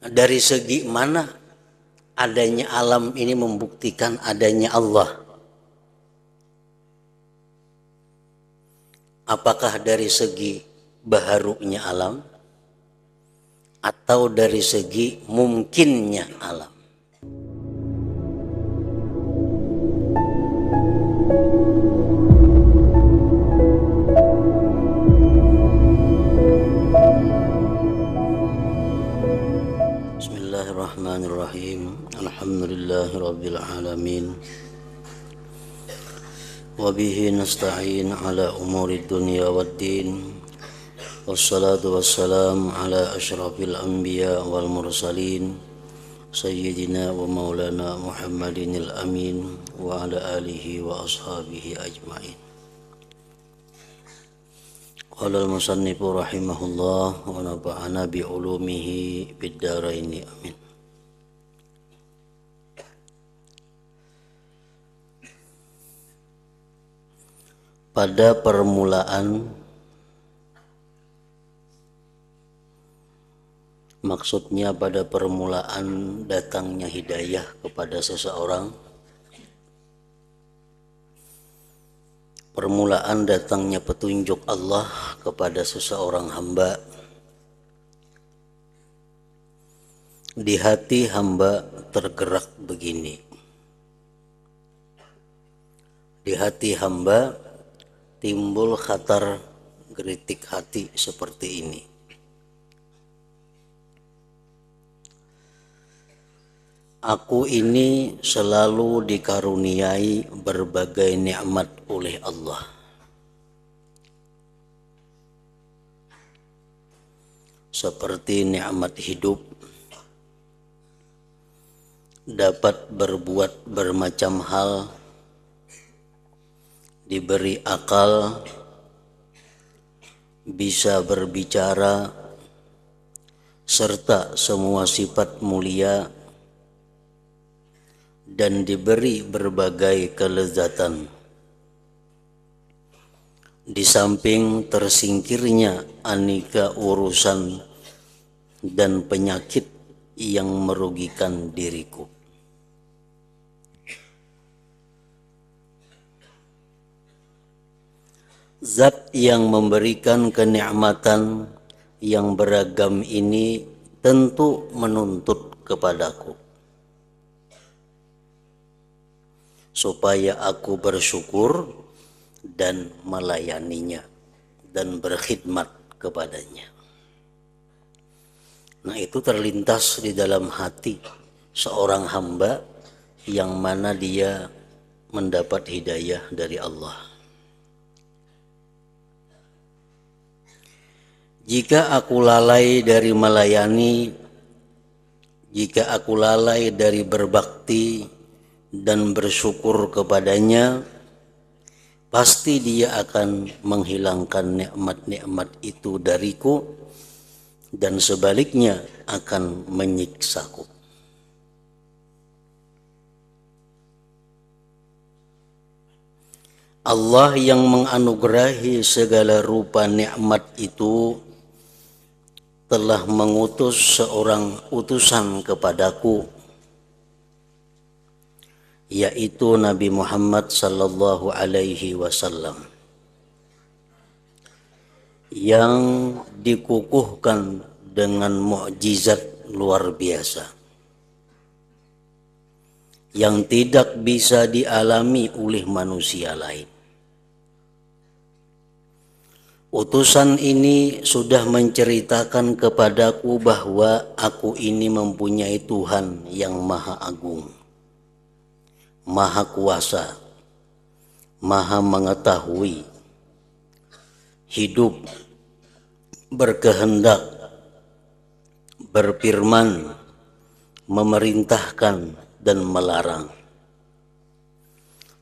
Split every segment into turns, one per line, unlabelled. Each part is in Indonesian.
Dari segi mana adanya alam ini membuktikan adanya Allah? Apakah dari segi baharunya alam atau dari segi mungkinnya alam? Bismillahirrahmanirrahim. Alhamdulillahirabbil alamin. Wabihi nasta'in ala umuri dunya waddin. Wassalatu wassalam ala asyrafil anbiya wal mursalin Sayyidina wa maulana Muhammadinil amin wa ala alihi wa ashabihi ajma'in. Qala al-musannifu rahimahullah wa nafa'ana bi ulumihi fid dharaini amin. Pada permulaan, maksudnya pada permulaan datangnya hidayah kepada seseorang, permulaan datangnya petunjuk Allah kepada seseorang hamba, di hati hamba tergerak begini. Di hati hamba timbul khatar geritik hati seperti ini. Aku ini selalu dikaruniai berbagai nikmat oleh Allah. Seperti nikmat hidup, dapat berbuat bermacam hal, diberi akal, bisa berbicara, serta semua sifat mulia, dan diberi berbagai kelezatan. Di samping tersingkirnya aneka urusan dan penyakit yang merugikan diriku. Zat yang memberikan kenikmatan yang beragam ini tentu menuntut kepadaku supaya aku bersyukur dan melayaninya dan berkhidmat kepadanya. Nah, itu terlintas di dalam hati seorang hamba yang mana dia mendapat hidayah dari Allah. Jika aku lalai dari melayani, jika aku lalai dari berbakti dan bersyukur kepadanya, pasti dia akan menghilangkan nikmat-nikmat itu dariku dan sebaliknya akan menyiksaku. Allah yang menganugerahi segala rupa nikmat itu telah mengutus seorang utusan kepadaku, yaitu Nabi Muhammad sallallahu alaihi wasallam, yang dikukuhkan dengan mukjizat luar biasa yang tidak bisa dialami oleh manusia lain. Utusan ini sudah menceritakan kepadaku bahwa aku ini mempunyai Tuhan yang Maha Agung, Maha Kuasa, Maha Mengetahui, hidup, berkehendak, berfirman, memerintahkan, dan melarang.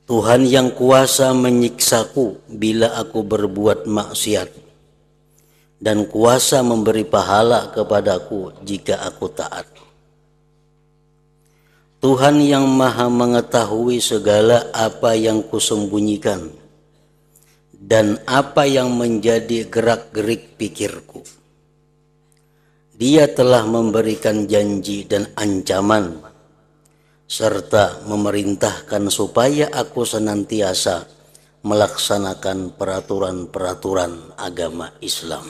Tuhan yang kuasa menyiksaku bila aku berbuat maksiat, dan kuasa memberi pahala kepadaku jika aku taat. Tuhan yang Maha mengetahui segala apa yang kusembunyikan dan apa yang menjadi gerak-gerik pikirku. Dia telah memberikan janji dan ancaman serta memerintahkan supaya aku senantiasa melaksanakan peraturan-peraturan agama Islam.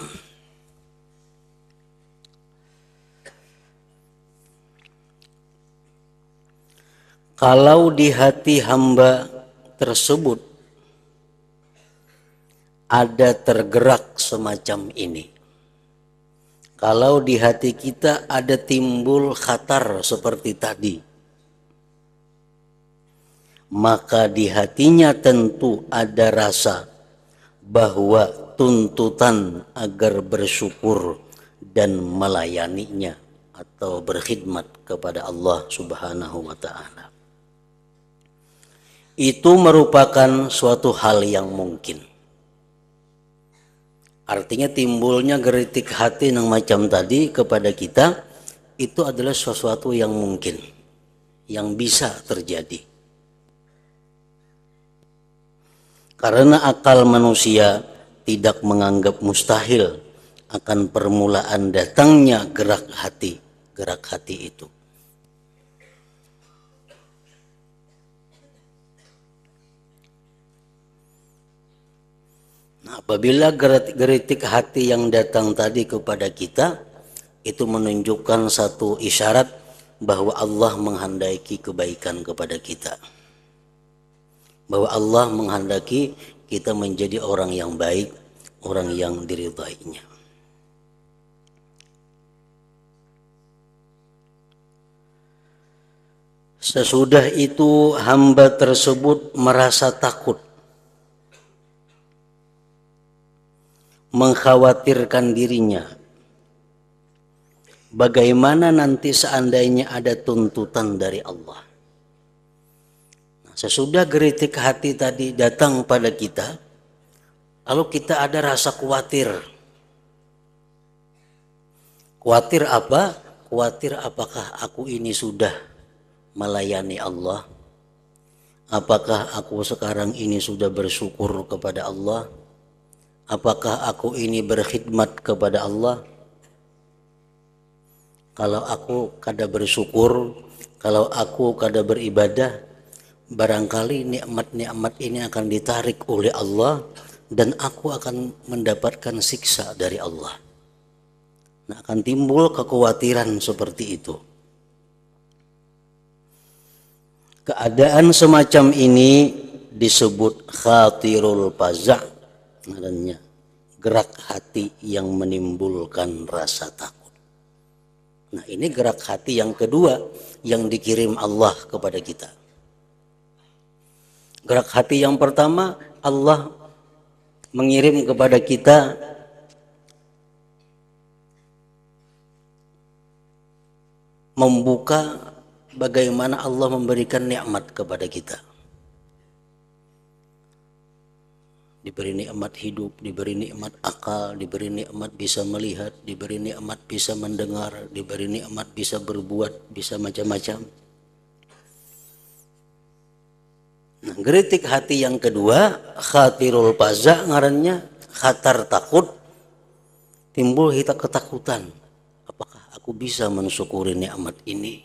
Kalau di hati hamba tersebut ada tergerak semacam ini, kalau di hati kita ada timbul khatar seperti tadi, maka di hatinya tentu ada rasa bahwa tuntutan agar bersyukur dan melayaninya atau berkhidmat kepada Allah Subhanahu wa Ta'ala. Itu merupakan suatu hal yang mungkin. Artinya timbulnya geritik hati yang macam tadi kepada kita itu adalah sesuatu yang mungkin, yang bisa terjadi. Karena akal manusia tidak menganggap mustahil akan permulaan datangnya gerak hati itu. Nah, apabila geritik hati yang datang tadi kepada kita, itu menunjukkan satu isyarat bahwa Allah menghendaki kebaikan kepada kita. Bahwa Allah menghendaki kita menjadi orang yang baik, orang yang diridainya. Sesudah itu hamba tersebut merasa takut, mengkhawatirkan dirinya. Bagaimana nanti seandainya ada tuntutan dari Allah? Nah, sesudah geritik hati tadi datang pada kita, lalu kita ada rasa khawatir. Khawatir apa? Khawatir apakah aku ini sudah melayani Allah? Apakah aku sekarang ini sudah bersyukur kepada Allah? Apakah aku ini berkhidmat kepada Allah? Kalau aku kada bersyukur, kalau aku kada beribadah, barangkali nikmat-nikmat ini akan ditarik oleh Allah dan aku akan mendapatkan siksa dari Allah. Nah, akan timbul kekhawatiran seperti itu. Keadaan semacam ini disebut khatirul faza'. Adanya gerak hati yang menimbulkan rasa takut. Nah, ini gerak hati yang kedua yang dikirim Allah kepada kita. Gerak hati yang pertama, Allah mengirim kepada kita membuka bagaimana Allah memberikan nikmat kepada kita. Diberi nikmat hidup, diberi nikmat akal, diberi nikmat bisa melihat, diberi nikmat bisa mendengar, diberi nikmat bisa berbuat, bisa macam-macam. Nah, geritik hati yang kedua, khatirul faza' ngarannya, khatar takut, timbul kita ketakutan. Apakah aku bisa mensyukuri nikmat ini?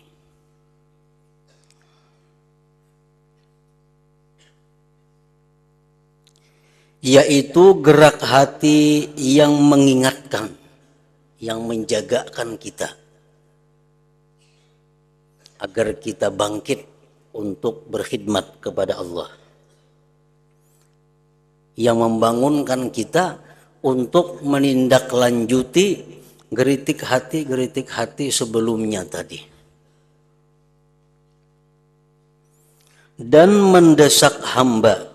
Yaitu gerak hati yang mengingatkan, yang menjagakan kita agar kita bangkit untuk berkhidmat kepada Allah, yang membangunkan kita untuk menindaklanjuti geritik hati sebelumnya tadi, dan mendesak hamba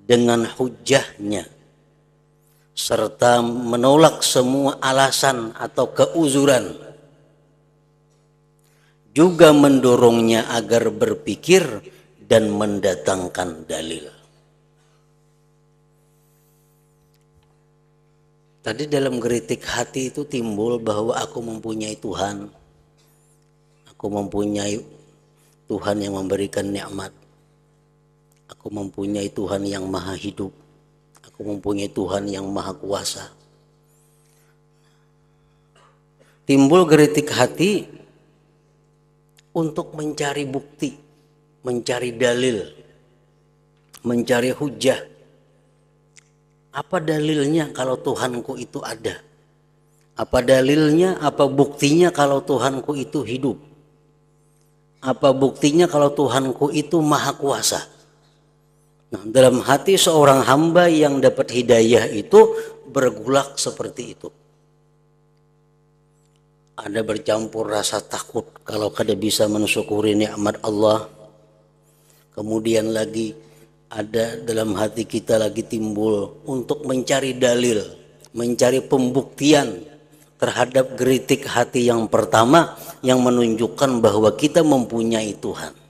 dengan hujahnya serta menolak semua alasan atau keuzuran, juga mendorongnya agar berpikir dan mendatangkan dalil. Tadi dalam geritik hati itu timbul bahwa aku mempunyai Tuhan, aku mempunyai Tuhan yang memberikan nikmat, aku mempunyai Tuhan yang maha hidup, aku mempunyai Tuhan yang maha kuasa. timbul geritik hati untuk mencari bukti, mencari dalil, mencari hujah. Apa dalilnya kalau Tuhanku itu ada? Apa dalilnya, apa buktinya kalau Tuhanku itu hidup? Apa buktinya kalau Tuhanku itu maha kuasa? Nah, dalam hati seorang hamba yang dapat hidayah itu bergolak seperti itu. Ada bercampur rasa takut kalau kada bisa mensyukuri nikmat Allah. Kemudian lagi ada dalam hati kita lagi timbul untuk mencari dalil, mencari pembuktian terhadap geritik hati yang pertama yang menunjukkan bahwa kita mempunyai Tuhan.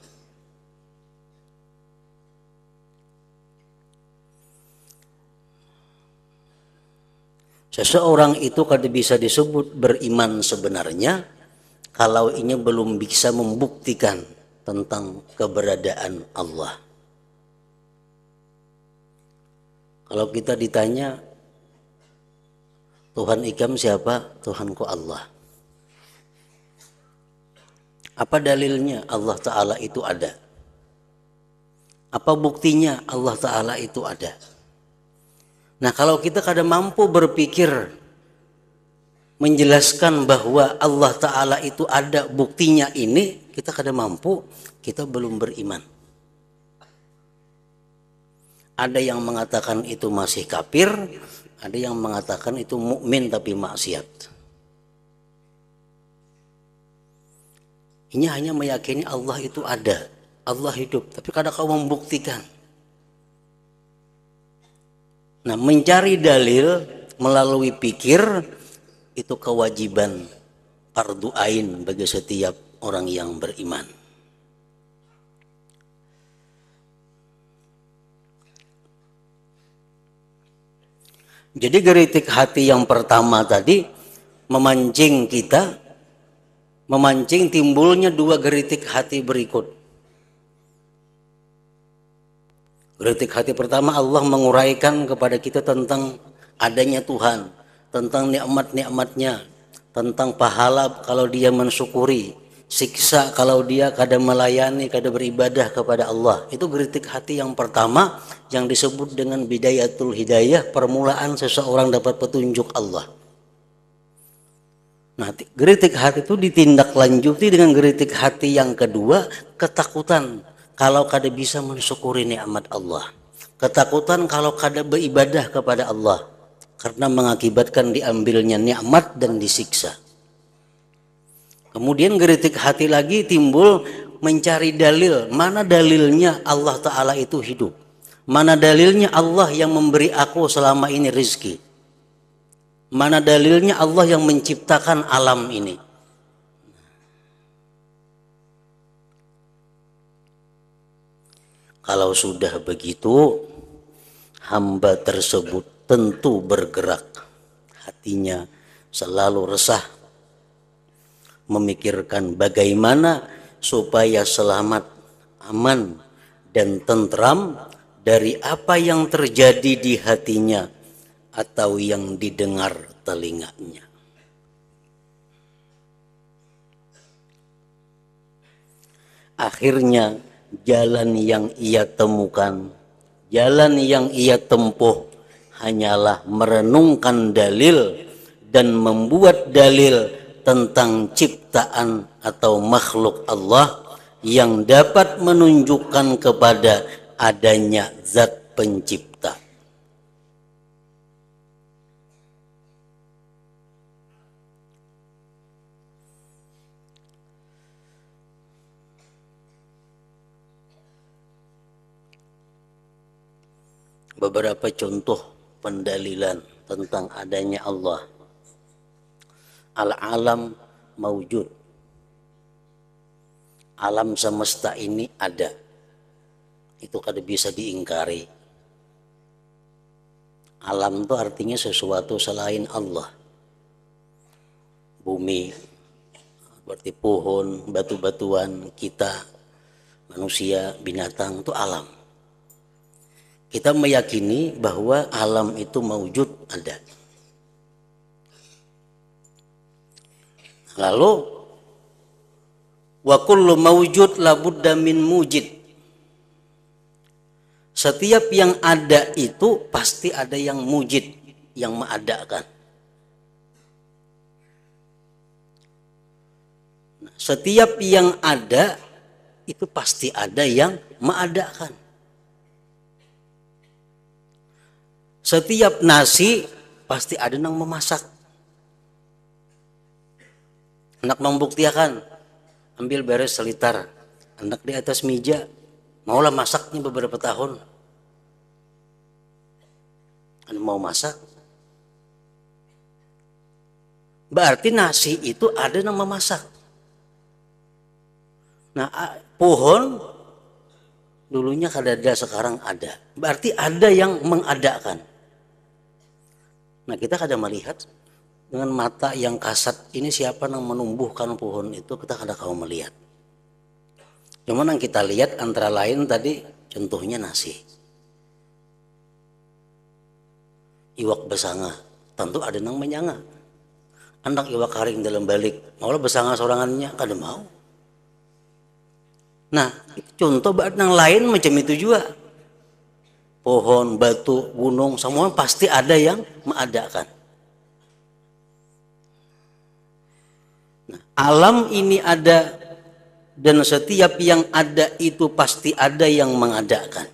Seseorang itu kada bisa disebut beriman sebenarnya kalau ini belum bisa membuktikan tentang keberadaan Allah. Kalau kita ditanya, Tuhan ikam siapa? Tuhanku Allah. Apa dalilnya Allah Ta'ala itu ada? Apa buktinya Allah Ta'ala itu ada? Nah, kalau kita kada mampu berpikir menjelaskan bahwa Allah Ta'ala itu ada, buktinya ini, kita kada mampu, kita belum beriman. Ada yang mengatakan itu masih kafir, ada yang mengatakan itu mukmin tapi maksiat. Ini hanya meyakini Allah itu ada, Allah hidup, tapi kada kau membuktikan. Nah, mencari dalil melalui pikir itu kewajiban fardu ain bagi setiap orang yang beriman. Jadi geritik hati yang pertama tadi memancing kita, memancing timbulnya dua geritik hati berikut. Geritik hati pertama, Allah menguraikan kepada kita tentang adanya Tuhan, tentang nikmat-nikmatnya, tentang pahala kalau dia mensyukuri, siksa kalau dia kada melayani, kada beribadah kepada Allah. Itu geritik hati yang pertama yang disebut dengan bidayatul hidayah, permulaan seseorang dapat petunjuk Allah. Nah, geritik hati itu ditindaklanjuti dengan geritik hati yang kedua, ketakutan kalau kada bisa mensyukuri nikmat Allah. Ketakutan kalau kada beribadah kepada Allah karena mengakibatkan diambilnya nikmat dan disiksa. Kemudian geritik hati lagi timbul mencari dalil. Mana dalilnya Allah Ta'ala itu hidup? Mana dalilnya Allah yang memberi aku selama ini rizki? Mana dalilnya Allah yang menciptakan alam ini? Kalau sudah begitu, hamba tersebut tentu bergerak. Hatinya selalu resah, memikirkan bagaimana supaya selamat, aman, dan tentram dari apa yang terjadi di hatinya atau yang didengar telinganya. Akhirnya jalan yang ia temukan, jalan yang ia tempuh hanyalah merenungkan dalil dan membuat dalil tentang ciptaan atau makhluk Allah yang dapat menunjukkan kepada adanya zat pencipta. Beberapa contoh pendalilan tentang adanya Allah. Al-alam maujud. Alam semesta ini ada. Itu kada bisa diingkari. Alam itu artinya sesuatu selain Allah. Bumi, berarti pohon, batu-batuan, kita, manusia, binatang, itu alam. Kita meyakini bahwa alam itu maujud, ada. Lalu wa kullu mawjud labudda min mujid. Setiap yang ada itu pasti ada yang mujid, yang mengadakan. Setiap yang ada itu pasti ada yang mengadakan. Setiap nasi pasti ada yang memasak. Anak membuktikan, ambil beres selitar, anak di atas meja, maulah masaknya beberapa tahun. Anak mau masak, berarti nasi itu ada yang memasak. Nah, pohon dulunya kadada, sekarang ada. Berarti ada yang mengadakan. Nah, kita kadang melihat dengan mata yang kasat, ini siapa yang menumbuhkan pohon itu, kita kadang kau melihat. Cuman yang kita lihat antara lain tadi contohnya nasi. Iwak besanga, tentu ada yang menyanga. Anak iwak karing dalam balik, maulah besanga sorangannya, kada mau. Nah, contoh yang lain macam itu juga. Pohon, batu, gunung, semua pasti ada yang mengadakan. Nah, alam ini ada, dan setiap yang ada itu pasti ada yang mengadakan.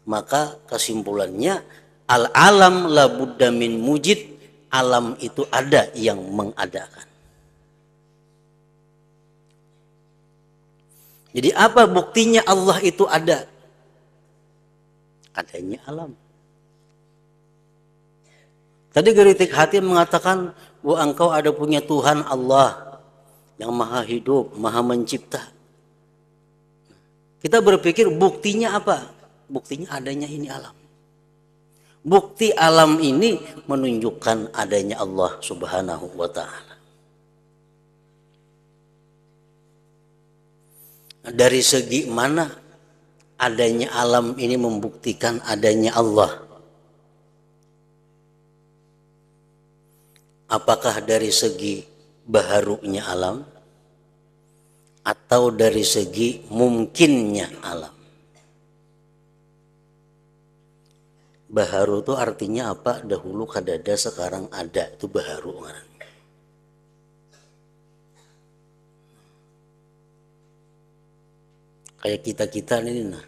Maka kesimpulannya, al-alam la budda min mujid, alam itu ada yang mengadakan. Jadi apa buktinya Allah itu ada? Adanya alam. Tadi Geritik Hati mengatakan bahwa engkau ada punya Tuhan Allah yang maha hidup, maha mencipta. Kita berpikir buktinya apa? Buktinya adanya ini alam. Bukti alam ini menunjukkan adanya Allah Subhanahu wa ta'ala. Dari segi mana adanya alam ini membuktikan adanya Allah? Apakah dari segi baharunya alam atau dari segi mungkinnya alam? Baharu itu artinya apa? Dahulu kadada, sekarang ada, itu baharu. Kayak kita ini, nah,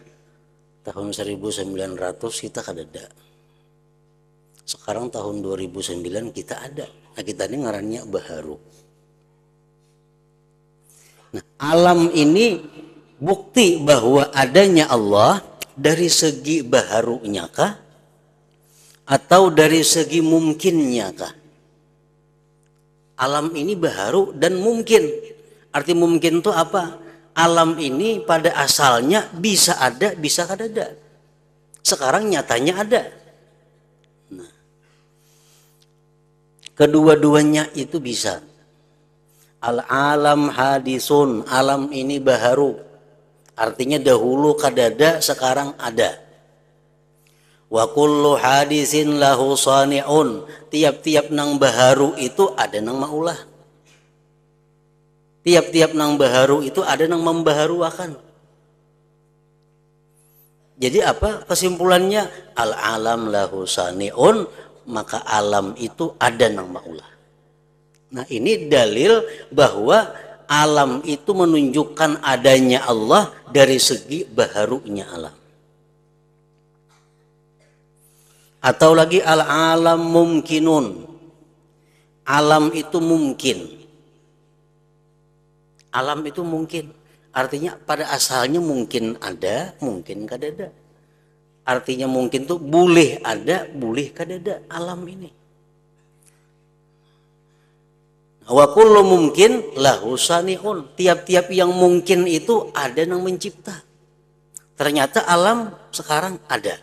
tahun 1900 kita kadada. Sekarang tahun 2009 kita ada. Nah, kita ini ngarannya baharu. Nah, alam ini bukti bahwa adanya Allah dari segi baharunya kah? Atau dari segi mungkinnya kah? Alam ini baharu dan mungkin. Arti mungkin itu apa? Alam ini pada asalnya bisa ada, bisa kadada. Sekarang nyatanya ada. Nah, kedua-duanya itu bisa. Al-alam hadisun, alam ini baharu. Artinya dahulu kadada, sekarang ada. Wa kullu hadisin lahu sani'un, tiap-tiap nang baharu itu ada nang maulah. Tiap-tiap nang baharu itu ada nang membaharuakan. Jadi apa kesimpulannya? Al-alam lahu sani'un, maka alam itu ada nang maulah. Nah, ini dalil bahwa alam itu menunjukkan adanya Allah dari segi baharunya alam. Atau lagi al-alam mumkinun, alam itu mungkin. Alam itu mungkin, artinya pada asalnya mungkin ada, mungkin kadada. Artinya mungkin tuh boleh ada, boleh kadada alam ini. Wa kullu mungkin lahu sani'un, tiap-tiap yang mungkin itu ada yang mencipta. Ternyata alam sekarang ada.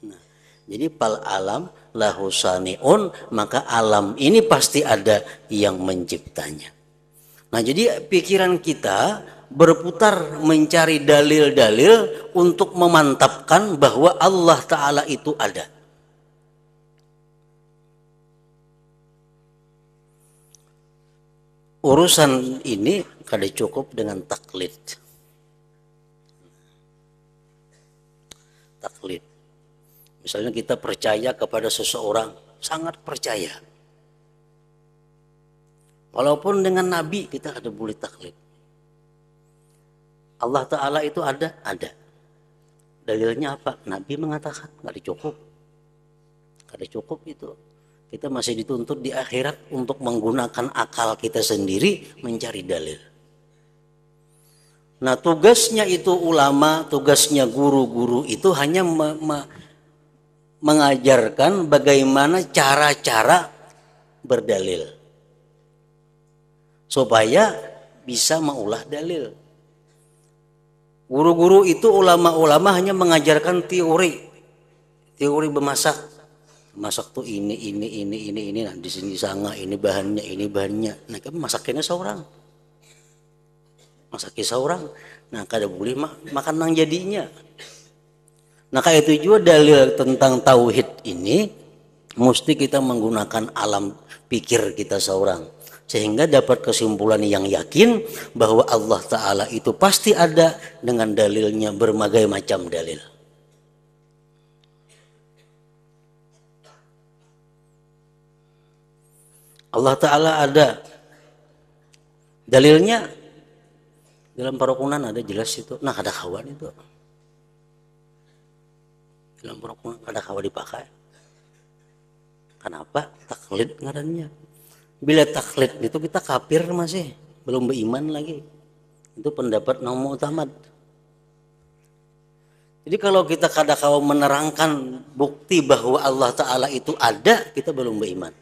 Nah, jadi pal alam lahu sani'un, maka alam ini pasti ada yang menciptanya. Nah, jadi pikiran kita berputar mencari dalil-dalil untuk memantapkan bahwa Allah Ta'ala itu ada. urusan ini kada cukup dengan taklid. Taklid. Misalnya kita percaya kepada seseorang, sangat percaya. Walaupun dengan Nabi kita ada boleh taklid. Allah Ta'ala itu ada. Dalilnya apa? Nabi mengatakan nggak cukup. Nggak cukup itu. Kita masih dituntut di akhirat untuk menggunakan akal kita sendiri mencari dalil. Nah, tugasnya itu ulama, tugasnya guru-guru itu hanya mengajarkan bagaimana cara-cara berdalil supaya bisa mengolah dalil. Guru-guru itu, ulama-ulama hanya mengajarkan teori masak tuh ini. Nah, di sini sanga, ini bahannya. Nah, kan masaknya seorang. Nah, kada boleh makan nang jadinya. Nah, kayak itu juga dalil tentang tauhid ini mesti kita menggunakan alam pikir kita seorang, sehingga dapat kesimpulan yang yakin bahwa Allah Ta'ala itu pasti ada dengan dalilnya, berbagai macam dalil. Allah Ta'ala ada dalilnya dalam Parukunan, ada jelas itu. Nah, ada kawan itu dalam Parukunan, ada kawan dipakai. Kenapa? Taklid ngarannya. Bila taklid itu kita kafir, masih belum beriman lagi. Itu pendapat Naum Mu'tamad. Jadi kalau kita kadang-kadang menerangkan bukti bahwa Allah Ta'ala itu ada, kita belum beriman.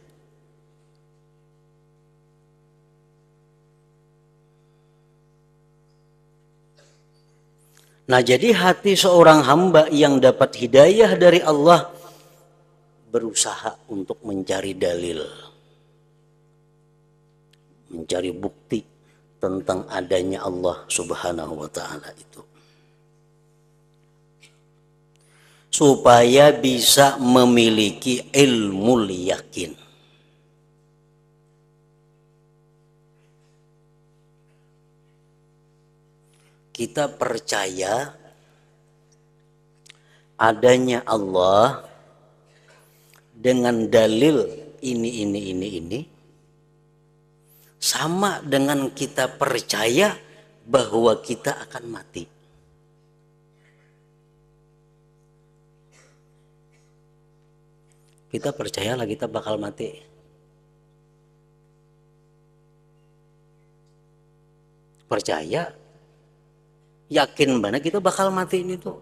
Nah, jadi hati seorang hamba yang dapat hidayah dari Allah berusaha untuk mencari dalil, mencari bukti tentang adanya Allah Subhanahu wa Ta'ala itu, supaya bisa memiliki ilmu yakin. Kita percaya adanya Allah dengan dalil ini sama dengan kita percaya bahwa kita akan mati. Kita percayalah kita bakal mati. Percaya, yakin banget kita bakal mati ini tuh.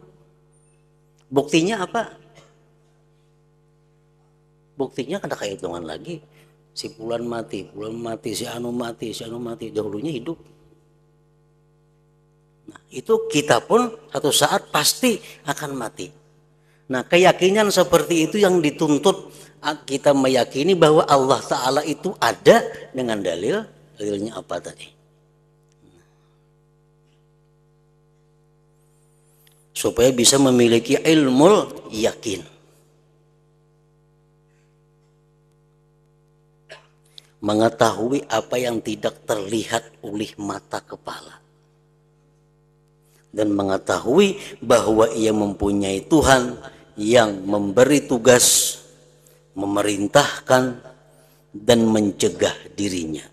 Buktinya apa? Buktinya kada kayak hitungan lagi. Si Fulan mati, si Anu mati, dahulunya hidup. Nah, itu kita pun satu saat pasti akan mati. Nah, keyakinan seperti itu yang dituntut kita meyakini bahwa Allah Ta'ala itu ada dengan dalilnya apa tadi? Supaya bisa memiliki ilmu yakin. Mengetahui apa yang tidak terlihat oleh mata kepala. Dan mengetahui bahwa ia mempunyai Tuhan yang memberi tugas, memerintahkan, dan mencegah dirinya.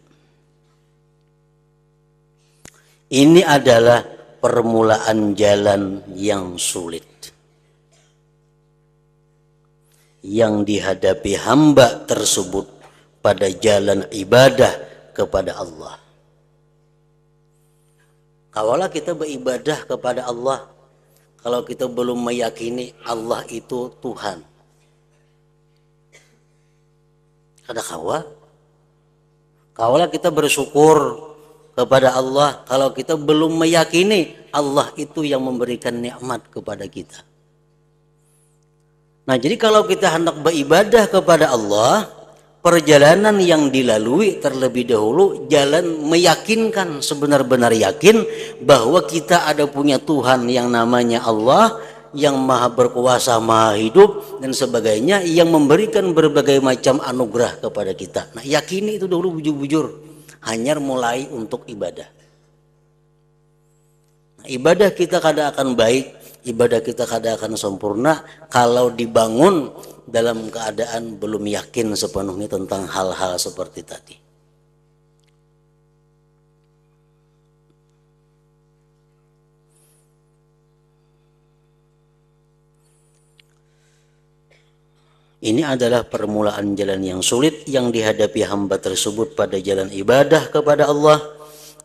Ini adalah permulaan jalan yang sulit yang dihadapi hamba tersebut pada jalan ibadah kepada Allah. Kawalah kita beribadah kepada Allah, kalau kita belum meyakini Allah itu Tuhan, kada kawalah kita bersyukur kepada Allah kalau kita belum meyakini Allah itu yang memberikan nikmat kepada kita. Nah, jadi kalau kita hendak beribadah kepada Allah, perjalanan yang dilalui terlebih dahulu jalan meyakinkan, sebenar-benar yakin bahwa kita ada punya Tuhan yang namanya Allah, yang maha berkuasa, maha hidup dan sebagainya, yang memberikan berbagai macam anugerah kepada kita. Nah, yakini itu dulu bujur-bujur. hanya mulai untuk ibadah. Nah, ibadah kita kadang akan baik, ibadah kita kadang akan sempurna kalau dibangun dalam keadaan belum yakin sepenuhnya tentang hal-hal seperti tadi. Ini adalah permulaan jalan yang sulit yang dihadapi hamba tersebut pada jalan ibadah kepada Allah,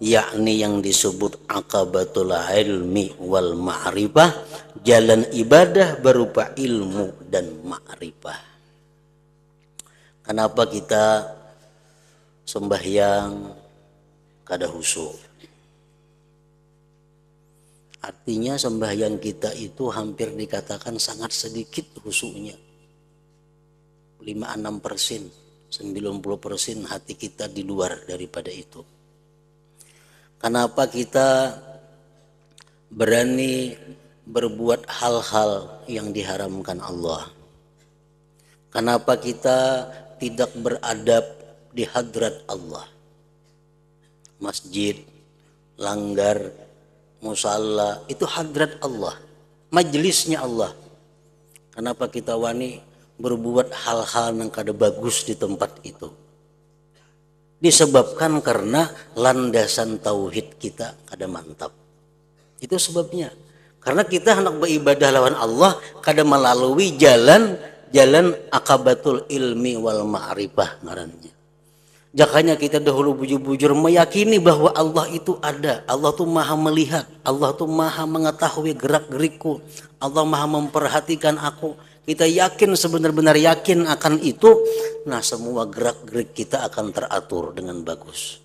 yakni yang disebut aqabatul ilmi wal ma'rifah, jalan ibadah berupa ilmu dan ma'rifah. Kenapa kita sembahyang kada khusyuk? Artinya sembahyang kita itu hampir dikatakan sangat sedikit khusyuknya. 5-6%, 90% hati kita di luar daripada itu. Kenapa kita berani berbuat hal-hal yang diharamkan Allah? Kenapa kita tidak beradab di hadrat Allah? Masjid, langgar, musalla itu hadrat Allah, majelisnya Allah. Kenapa kita wani berbuat hal-hal yang kada bagus di tempat itu? Disebabkan karena landasan tauhid kita kada mantap. Itu sebabnya. Karena kita hendak beribadah lawan Allah kada melalui jalan aqabatul ilmi wal ma'rifah ngarannya. Jakanya kita dahulu bujur-bujur meyakini bahwa Allah itu ada, Allah tuh maha melihat, Allah tuh maha mengetahui gerak-gerikku, Allah maha memperhatikan aku. Kita yakin, sebenar-benar yakin akan itu, nah semua gerak-gerik kita akan teratur dengan bagus.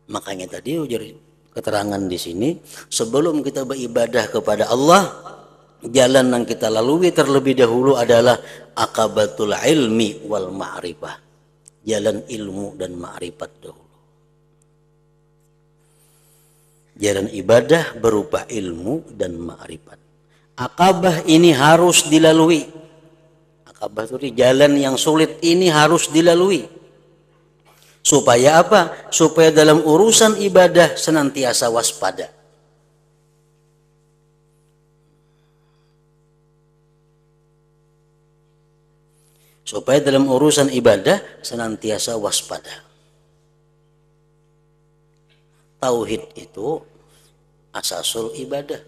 Makanya tadi ujar keterangan di sini, sebelum kita beribadah kepada Allah, jalan yang kita lalui terlebih dahulu adalah aqabatul ilmi wal ma'rifah, jalan ilmu dan ma'rifat dahulu. Jalan ibadah berupa ilmu dan ma'rifat. Aqabah ini harus dilalui. Aqabah itu jalan yang sulit ini harus dilalui. Supaya apa? Supaya dalam urusan ibadah senantiasa waspada. Supaya dalam urusan ibadah senantiasa waspada. Tauhid itu asasul ibadah,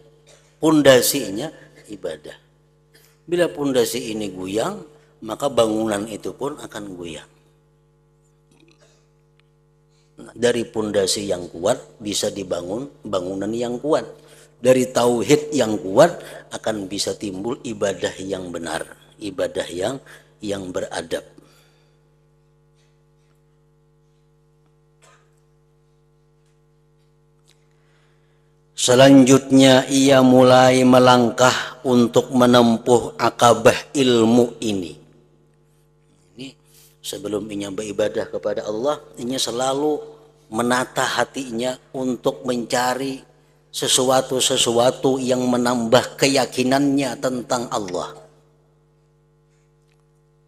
pondasinya ibadah. Bila pondasi ini goyang, maka bangunan itu pun akan goyang. Nah, dari pondasi yang kuat bisa dibangun bangunan yang kuat. Dari tauhid yang kuat akan bisa timbul ibadah yang benar, ibadah yang beradab. Selanjutnya ia mulai melangkah untuk menempuh akabah ilmu ini. Ini sebelum ia beribadah kepada Allah, ia selalu menata hatinya untuk mencari sesuatu yang menambah keyakinannya tentang Allah.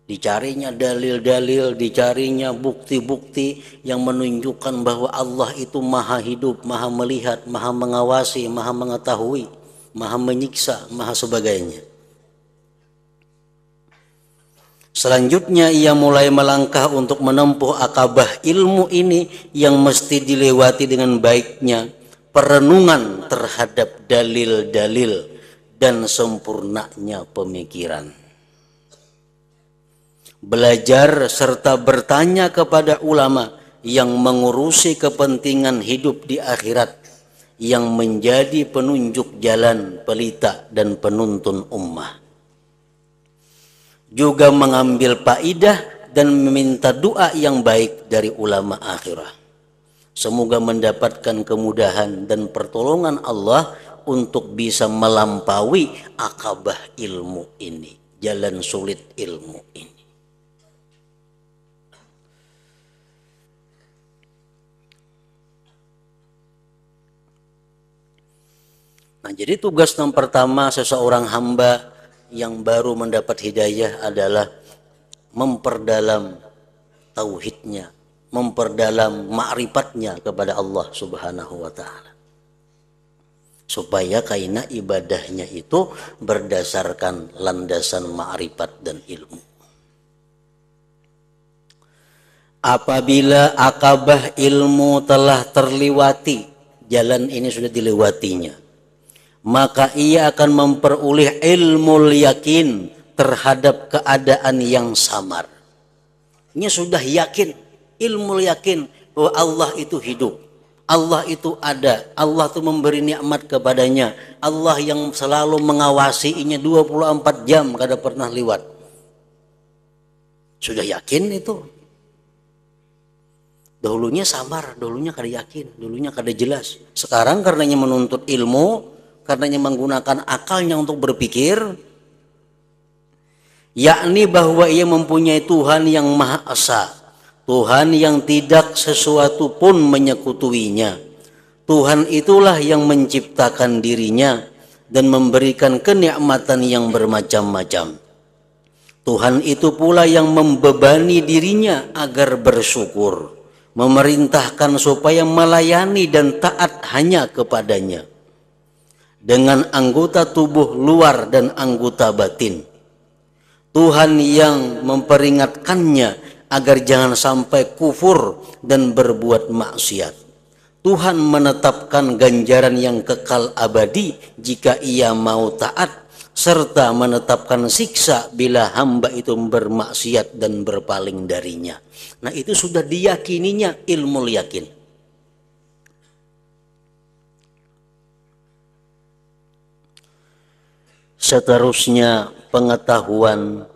Dicarinya dalil-dalil, dicarinya bukti-bukti yang menunjukkan bahwa Allah itu maha hidup, maha melihat, maha mengawasi, maha mengetahui, maha menyiksa, maha sebagainya. Selanjutnya ia mulai melangkah untuk menempuh akabah ilmu ini yang mesti dilewati dengan baiknya perenungan terhadap dalil-dalil dan sempurnanya pemikiran. Belajar serta bertanya kepada ulama yang mengurusi kepentingan hidup di akhirat, yang menjadi penunjuk jalan, pelita dan penuntun ummah. Juga mengambil faidah dan meminta doa yang baik dari ulama akhirah. Semoga mendapatkan kemudahan dan pertolongan Allah untuk bisa melampaui akabah ilmu ini, jalan sulit ilmu ini. Nah, jadi tugas yang pertama seseorang hamba yang baru mendapat hidayah adalah memperdalam tauhidnya, memperdalam ma'rifatnya kepada Allah Subhanahu wa taala. Supaya kaina ibadahnya itu berdasarkan landasan ma'rifat dan ilmu. Apabila akabah ilmu telah terlewati, jalan ini sudah dilewatinya, maka ia akan memperoleh ilmu yakin terhadap keadaan yang samar. Ini sudah yakin, ilmu yakin bahwa Allah itu hidup, Allah itu ada, Allah itu memberi nikmat kepadanya, Allah yang selalu mengawasinya 24 jam kada pernah lewat. Sudah yakin itu. Dahulunya samar, dahulunya kada yakin, dahulunya kada jelas. Sekarang karenanya menuntut ilmu, karenanya menggunakan akalnya untuk berpikir, yakni bahwa ia mempunyai Tuhan yang Maha Esa, Tuhan yang tidak sesuatu pun menyekutuinya. Tuhan itulah yang menciptakan dirinya dan memberikan kenikmatan yang bermacam-macam. Tuhan itu pula yang membebani dirinya agar bersyukur, memerintahkan supaya melayani dan taat hanya kepadanya dengan anggota tubuh luar dan anggota batin. Tuhan yang memperingatkannya agar jangan sampai kufur dan berbuat maksiat. Tuhan menetapkan ganjaran yang kekal abadi jika ia mau taat, serta menetapkan siksa bila hamba itu bermaksiat dan berpaling darinya. Nah, itu sudah diyakininya ilmu yakin. Seterusnya pengetahuan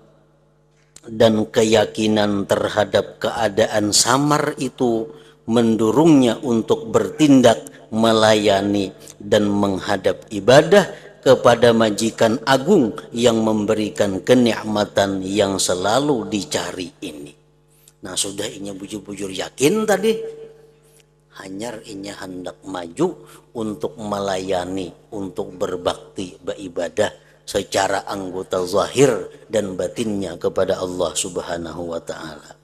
dan keyakinan terhadap keadaan samar itu mendorongnya untuk bertindak, melayani dan menghadap ibadah kepada majikan agung yang memberikan kenikmatan yang selalu dicari ini. Nah, sudah inya bujur-bujur yakin tadi, hanyar inya hendak maju untuk melayani, untuk berbakti, beribadah secara anggota zahir dan batinnya kepada Allah Subhanahu wa taala.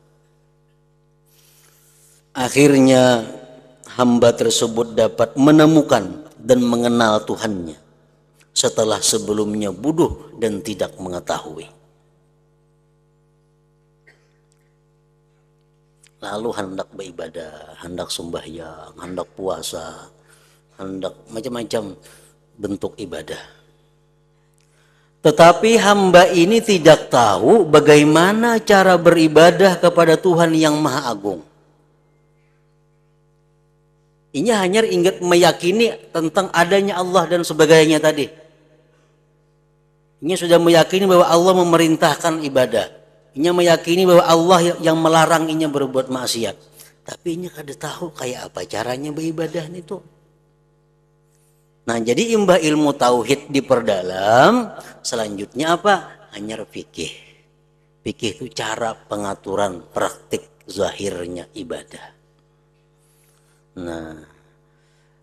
Akhirnya hamba tersebut dapat menemukan dan mengenal Tuhannya setelah sebelumnya bodoh dan tidak mengetahui. Lalu hendak beribadah, hendak sembahyang, hendak puasa, hendak macam-macam bentuk ibadah. Tetapi hamba ini tidak tahu bagaimana cara beribadah kepada Tuhan yang Maha Agung. Ini hanya ingat meyakini tentang adanya Allah dan sebagainya tadi. Ini sudah meyakini bahwa Allah memerintahkan ibadah. Ini meyakini bahwa Allah yang melarang ini berbuat maksiat. Tapi ini kada tahu kayak apa caranya beribadah itu. Nah, jadi imbah ilmu tauhid diperdalam, selanjutnya apa? Hanya fikih. Fikih itu cara pengaturan praktik zahirnya ibadah. Nah,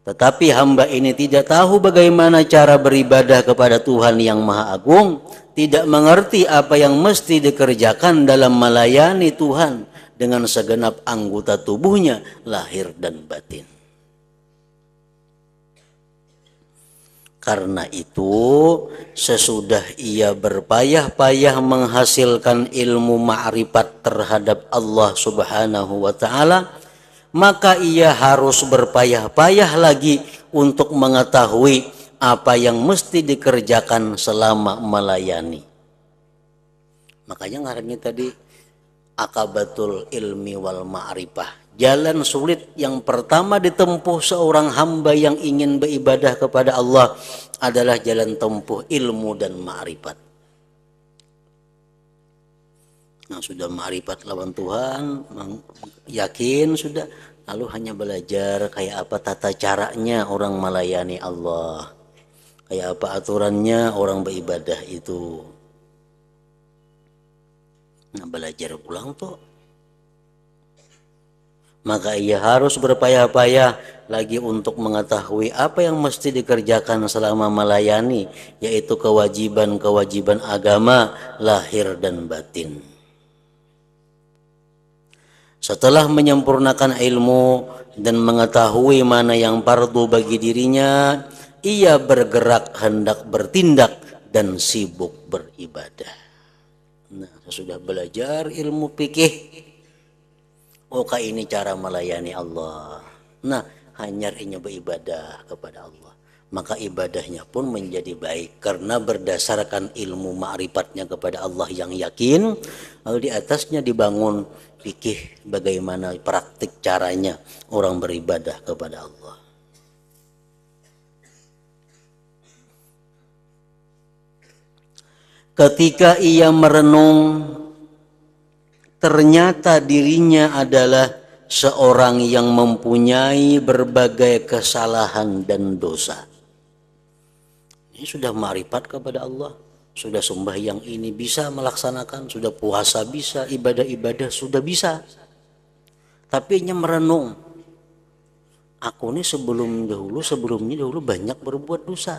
tetapi hamba ini tidak tahu bagaimana cara beribadah kepada Tuhan yang Maha Agung, tidak mengerti apa yang mesti dikerjakan dalam melayani Tuhan dengan segenap anggota tubuhnya, lahir dan batin. Karena itu, sesudah ia berpayah-payah menghasilkan ilmu ma'rifat terhadap Allah Subhanahu wa ta'ala, maka ia harus berpayah-payah lagi untuk mengetahui apa yang mesti dikerjakan selama melayani. Makanya ngarannya tadi akabatul ilmi wal ma'rifah. Jalan sulit yang pertama ditempuh seorang hamba yang ingin beribadah kepada Allah adalah jalan tempuh ilmu dan ma'rifat. Nah, sudah ma'rifat lawan Tuhan, yakin sudah, lalu hanya belajar kayak apa tata caranya orang melayani Allah, kayak apa aturannya orang beribadah itu. Nah, belajar pulang tuh. Maka ia harus berpayah-payah lagi untuk mengetahui apa yang mesti dikerjakan selama melayani, yaitu kewajiban-kewajiban agama lahir dan batin. Setelah menyempurnakan ilmu dan mengetahui mana yang fardu bagi dirinya, ia bergerak hendak bertindak dan sibuk beribadah. Nah, sesudah belajar ilmu fikih, oh ini cara melayani Allah. Nah, hanya ini beribadah kepada Allah. Maka ibadahnya pun menjadi baik karena berdasarkan ilmu ma'rifatnya kepada Allah yang yakin, lalu di atasnya dibangun fikih bagaimana praktik caranya orang beribadah kepada Allah. Ketika ia merenung, ternyata dirinya adalah seorang yang mempunyai berbagai kesalahan dan dosa. Ini sudah ma'rifat kepada Allah, sudah sembahyang ini bisa melaksanakan, sudah puasa bisa, ibadah-ibadah sudah bisa. Tapi hanya merenung, aku ini sebelumnya dahulu banyak berbuat dosa.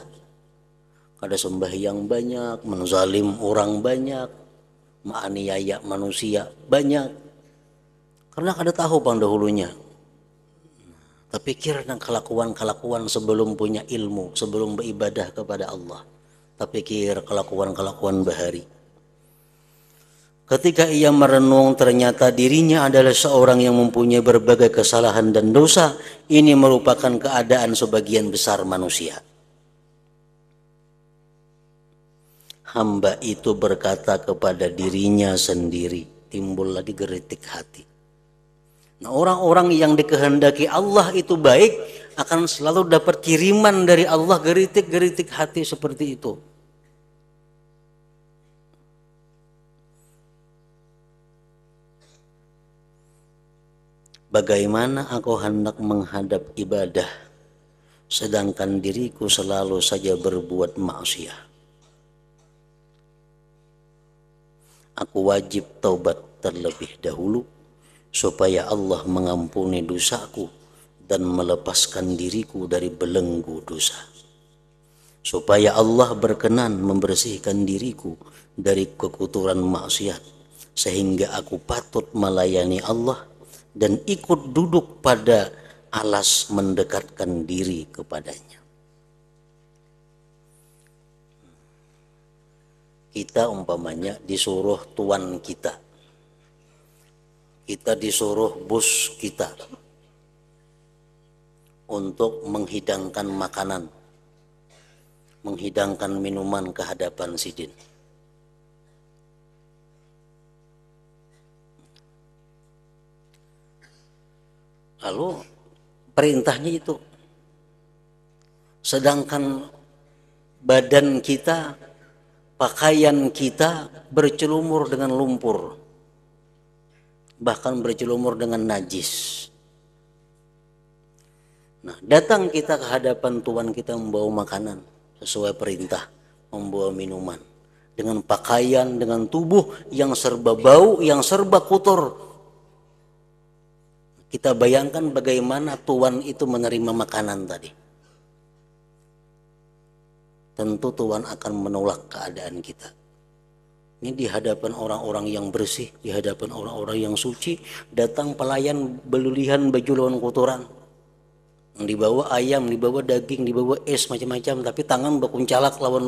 Ada sembahyang banyak, menzalim orang banyak, menganiaya manusia banyak. Karena kada tahu pendahulunya. Tapi kirana kelakuan-kelakuan sebelum punya ilmu, sebelum beribadah kepada Allah. Tapi kira kelakuan-kelakuan bahari. Ketika ia merenung, ternyata dirinya adalah seorang yang mempunyai berbagai kesalahan dan dosa. Ini merupakan keadaan sebagian besar manusia. Hamba itu berkata kepada dirinya sendiri, timbul lagi geritik hati. Nah, orang-orang yang dikehendaki Allah itu baik akan selalu dapat kiriman dari Allah geritik-geritik hati seperti itu. Bagaimana aku hendak menghadap ibadah sedangkan diriku selalu saja berbuat maksiat? Aku wajib taubat terlebih dahulu supaya Allah mengampuni dosaku dan melepaskan diriku dari belenggu dosa. Supaya Allah berkenan membersihkan diriku dari kekotoran maksiat sehingga aku patut melayani Allah dan ikut duduk pada alas mendekatkan diri kepadanya. Kita umpamanya disuruh tuan kita disuruh bos kita untuk menghidangkan makanan, menghidangkan minuman ke hadapan sidin. Lalu perintahnya itu, sedangkan badan kita, pakaian kita bercelumur dengan lumpur, bahkan bercelumur dengan najis. Nah, datang kita ke hadapan Tuhan kita membawa makanan sesuai perintah, membawa minuman dengan pakaian, dengan tubuh yang serba bau, yang serba kotor. Kita bayangkan bagaimana Tuhan itu menerima makanan tadi. Tentu Tuhan akan menolak keadaan kita. Ini di hadapan orang-orang yang bersih, di hadapan orang-orang yang suci, datang pelayan belulihan baju lawan kotoran. Yang dibawa ayam, dibawa daging, dibawa es macam-macam, tapi tangan berkuncalak lawan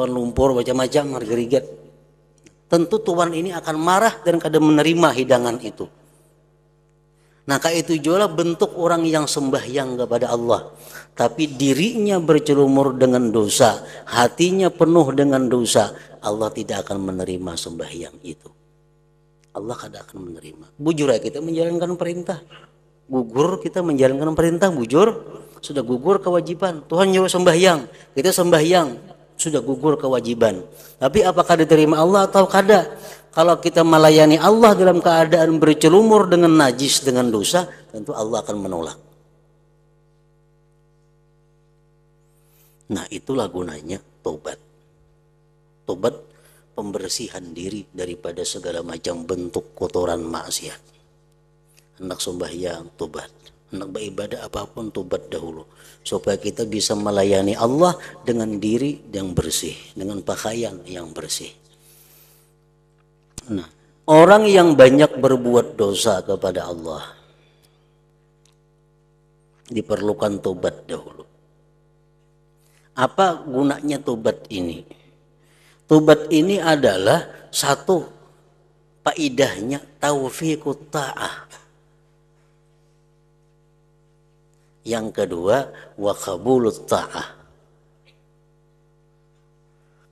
lumpur macam-macam, harga-rigat. Tentu Tuhan ini akan marah dan kada menerima hidangan itu. Nah, itu juga bentuk orang yang sembahyang kepada Allah, tapi dirinya bercelumur dengan dosa, hatinya penuh dengan dosa. Allah tidak akan menerima sembahyang itu. Allah tidak akan menerima. Bujur kita menjalankan perintah, gugur kita menjalankan perintah, bujur sudah gugur kewajiban. Tuhan nyuruh sembahyang, kita sembahyang, sudah gugur kewajiban. Tapi apakah diterima Allah atau kada? Kalau kita melayani Allah dalam keadaan bercelumur dengan najis, dengan dosa, tentu Allah akan menolak. Nah, itulah gunanya taubat. Taubat pembersihan diri daripada segala macam bentuk kotoran maksiat. Hendak sembahyang, taubat. Hendak beribadah apapun, taubat dahulu. Supaya kita bisa melayani Allah dengan diri yang bersih, dengan pakaian yang bersih. Nah, Orang yang banyak berbuat dosa kepada Allah diperlukan tobat dahulu. Apa gunanya tobat ini? Tobat ini adalah satu, faidahnya taufiqut ta'ah. Yang kedua, wa qabulut ta'ah.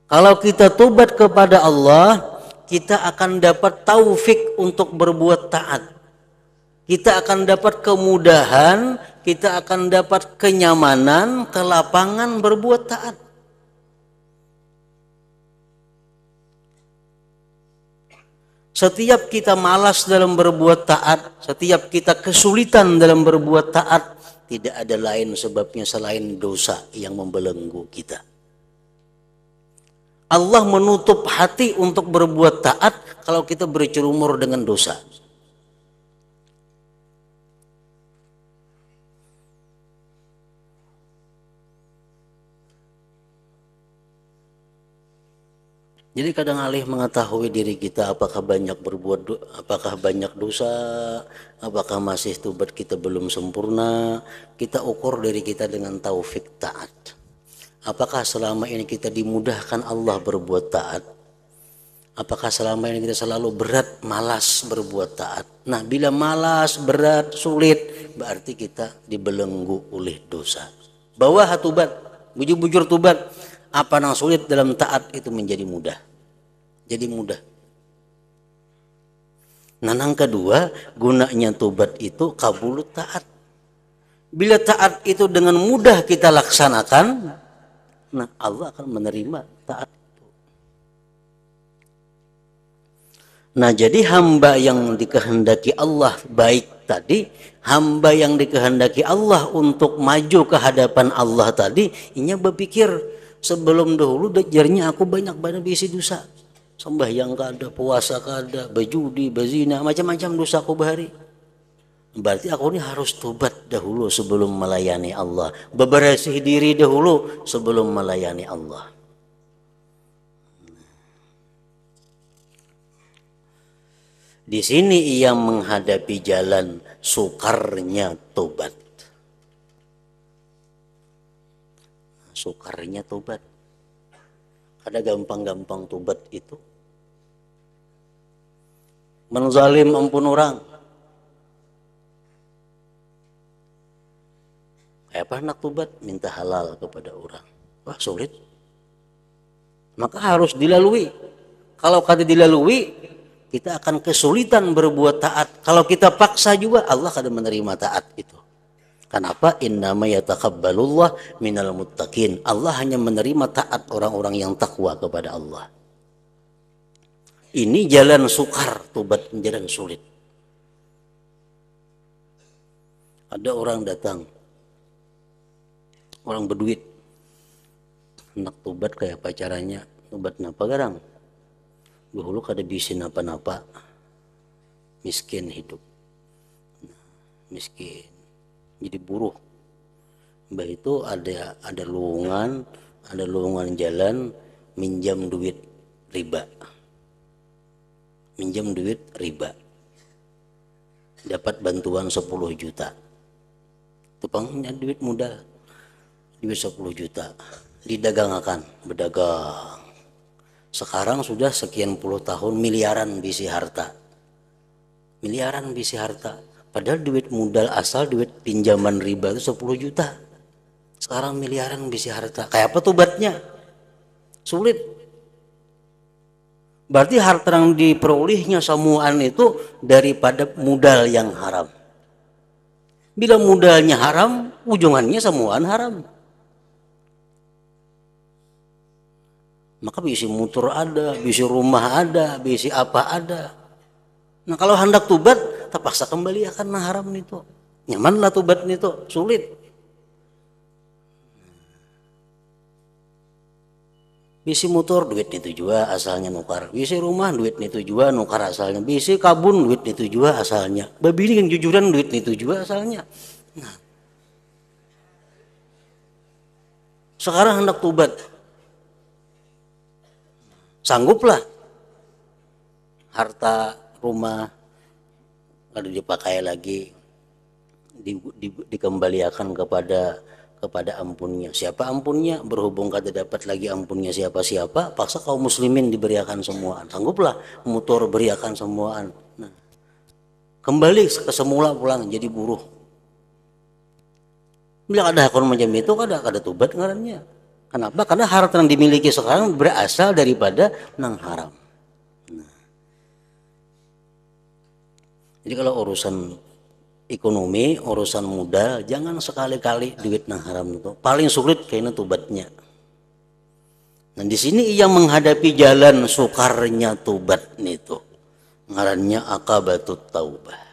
Kalau kita tobat kepada Allah, kita akan dapat taufik untuk berbuat taat. Kita akan dapat kemudahan, kita akan dapat kenyamanan, kelapangan berbuat taat. Setiap kita malas dalam berbuat taat, setiap kita kesulitan dalam berbuat taat, tidak ada lain sebabnya selain dosa yang membelenggu kita. Allah menutup hati untuk berbuat taat kalau kita bercerumur dengan dosa. Jadi kadang alih mengetahui diri kita apakah banyak apakah banyak dosa, apakah masih tobat kita belum sempurna, kita ukur diri kita dengan taufik taat. Apakah selama ini kita dimudahkan Allah berbuat taat? Apakah selama ini kita selalu berat, malas berbuat taat? Nah, bila malas, berat, sulit, berarti kita dibelenggu oleh dosa. Bawa tobat, bujur-bujur tobat. Apa yang sulit dalam taat itu menjadi mudah. Jadi mudah. Nah, yang kedua, gunanya tobat itu kabulut taat. Bila taat itu dengan mudah kita laksanakan, nah Allah akan menerima taat itu. Nah, jadi hamba yang dikehendaki Allah baik tadi, hamba yang dikehendaki Allah untuk maju ke hadapan Allah tadi, inya berpikir sebelum dahulu dajarnya aku banyak bisi dosa. Sembahyang kada, puasa kada, berjudi, berzina, macam-macam dosa aku bahari. Berarti aku ini harus tobat dahulu sebelum melayani Allah. Bebersih diri dahulu sebelum melayani Allah. Di sini ia menghadapi jalan sukarnya tobat. Sukarnya tobat. Ada gampang-gampang tobat itu. Menzalim ampun orang. Kayak apa nak tobat? Minta halal kepada orang. Wah, sulit. Maka harus dilalui. Kalau kada dilalui, kita akan kesulitan berbuat taat. Kalau kita paksa juga, Allah akan menerima taat itu. Kenapa? Innama yatakabbalullah minal muttaqin. Allah hanya menerima taat orang-orang yang takwa kepada Allah. Ini jalan sukar, tobat jalan sulit. Ada orang datang, orang berduit, hendak tobat kayak pacarannya, tobat napa garang? Dahulu kada bisa napa-napa, miskin hidup, miskin, jadi buruh. Mbah itu ada lowongan jalan minjam duit riba. Minjam duit riba. Dapat bantuan 10 juta. Tupangnya duit modal. Duit 10 juta. Didagangakan, berdagang. Sekarang sudah sekian puluh tahun miliaran bisi harta. Miliaran bisi harta. Padahal duit modal asal, duit pinjaman riba itu 10 juta. Sekarang miliaran bisi harta. Kayak apa tobatnya? Sulit. Berarti harta yang diperolehnya samuan itu daripada modal yang haram. Bila modalnya haram, ujungannya samuan haram. Maka bisi motor ada, bisi rumah ada, bisi apa ada. Nah, kalau hendak tobat, terpaksa kembali akan haram itu. Nyamanlah tobat itu, sulit. Bisi motor duit itu juga asalnya nukar. Bisi rumah duit itu juga nukar asalnya. Bisi kabun duit itu juga asalnya. Babini yang jujuran duit itu juga asalnya. Nah, sekarang hendak tobat, sangguplah harta rumah, lalu dipakai lagi, dikembalikan kepada ampunnya. Siapa ampunnya? Berhubung kada dapat lagi ampunnya siapa-siapa, paksa kaum muslimin diberiakan semuaan. Sangguplah mutor beriakan semuaan. Nah, kembali ke semula pulang jadi buruh. Bila ada hakun macam itu, kada tobat ngarannya. Kenapa? Karena harta yang dimiliki sekarang berasal daripada nang haram. Nah, jadi kalau urusan ekonomi, urusan modal, jangan sekali-kali duit nang haram itu. Paling sulit kayaknya tobatnya. Nah, di sini ia menghadapi jalan sukarnya tobat itu. Ngarannya akabatut taubah.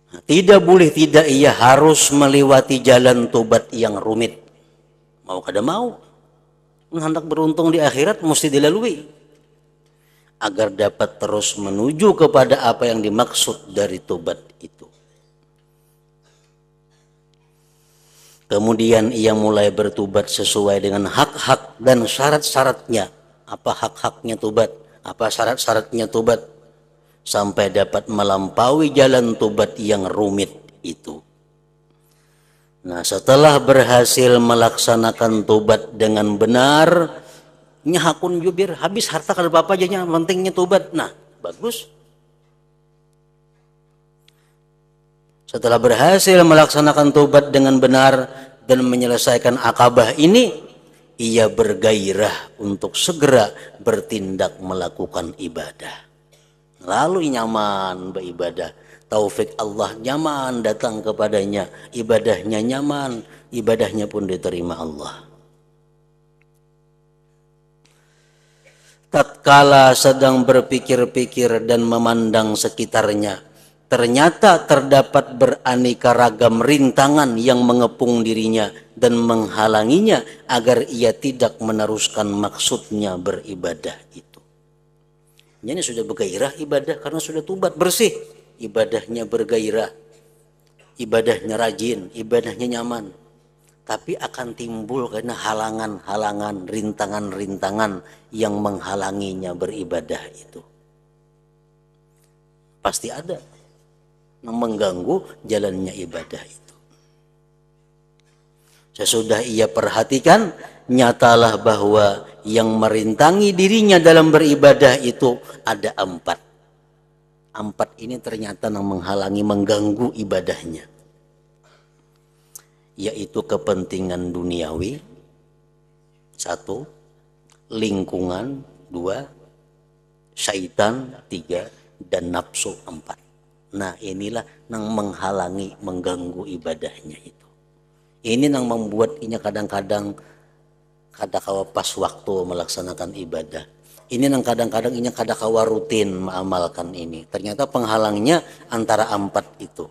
Nah, tidak boleh tidak ia harus melewati jalan tobat yang rumit. Mau kada mau, hendak beruntung di akhirat mesti dilalui agar dapat terus menuju kepada apa yang dimaksud dari tobat itu. Kemudian ia mulai bertobat sesuai dengan hak-hak dan syarat-syaratnya. Apa hak-haknya tobat? Apa syarat-syaratnya tobat? Sampai dapat melampaui jalan tobat yang rumit itu. Nah, setelah berhasil melaksanakan tobat dengan benar, nyahakun jubir habis harta kada apa-apa aja, pentingnya tobat. Nah, bagus. Setelah berhasil melaksanakan tobat dengan benar dan menyelesaikan akabah ini, ia bergairah untuk segera bertindak melakukan ibadah. Lalu nyaman beribadah, taufik Allah nyaman datang kepadanya, ibadahnya nyaman, ibadahnya pun diterima Allah. Tatkala sedang berpikir-pikir dan memandang sekitarnya, ternyata terdapat beraneka ragam rintangan yang mengepung dirinya dan menghalanginya agar ia tidak meneruskan maksudnya beribadah itu. Ini sudah bergairah ibadah karena sudah tobat bersih, ibadahnya bergairah, ibadahnya rajin, ibadahnya nyaman. Tapi akan timbul karena halangan-halangan, rintangan-rintangan yang menghalanginya beribadah itu. Pasti ada yang mengganggu jalannya ibadah itu. Sesudah ia perhatikan, nyatalah bahwa yang merintangi dirinya dalam beribadah itu ada 4. 4 ini ternyata yang menghalangi, mengganggu ibadahnya. Yaitu kepentingan duniawi 1, lingkungan 2, syaitan 3, dan nafsu 4. Nah, inilah yang menghalangi, mengganggu ibadahnya itu. Ini yang membuat inya kadang-kadang kada kawa pas waktu melaksanakan ibadah. Ini yang kadang-kadang inya kada kawa rutin mengamalkan ini. Ternyata penghalangnya antara 4 itu.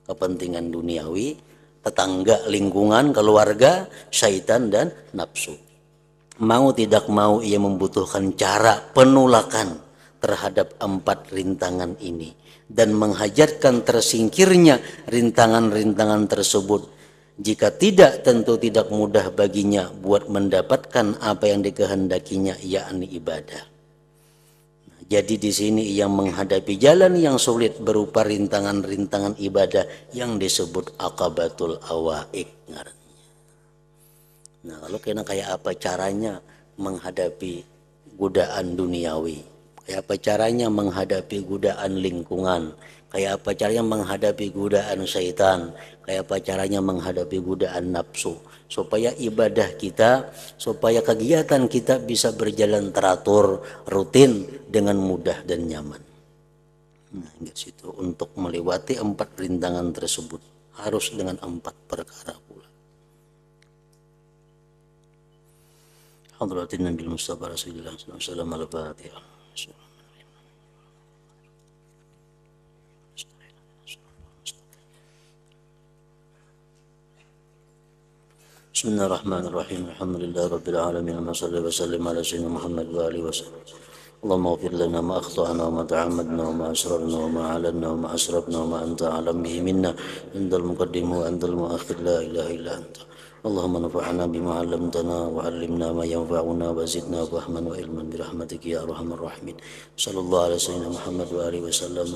Kepentingan duniawi, tetangga, lingkungan, keluarga, syaitan, dan nafsu. Mau tidak mau ia membutuhkan cara penolakan terhadap 4 rintangan ini dan menghajarkan tersingkirnya rintangan-rintangan tersebut. Jika tidak, tentu tidak mudah baginya buat mendapatkan apa yang dikehendakinya, yakni ibadah. Jadi di sini ia menghadapi jalan yang sulit berupa rintangan-rintangan ibadah yang disebut akabatul awaik. Nah, kalau kena kayak apa caranya menghadapi godaan duniawi? Kayak apa caranya menghadapi godaan lingkungan? Kayak apa caranya menghadapi godaan syaitan? Kayak apa caranya menghadapi godaan nafsu? Supaya ibadah kita, supaya kegiatan kita bisa berjalan teratur, rutin, dengan mudah dan nyaman. Nah, di situ untuk melewati 4 rintangan tersebut harus dengan 4 perkara pula. Hadratin Nabi Mustafa Rasulullah sallallahu alaihi wasallam. Bismillahirrahmanirrahim. Alhamdulillah rabbil alamin. Wassallallahu wasallam ala sayyidina Muhammad wa alihi wasallam. Allahumma ighfir lana ma akhtana wa ma ta'ammadna wa ma asrarna wa ma a'lanna wa ma asrafna wa ma anta a'lam bihi minna. Antal muqaddim wa antal muakhir, la ilaha illa anta. اللهم انفعنا بما علمتنا وعلمنا ما ينفعنا وزدنا فهما وعلما برحمتك يا أرحم الراحمين. صلى الله على سيدنا محمد وآله وسلم.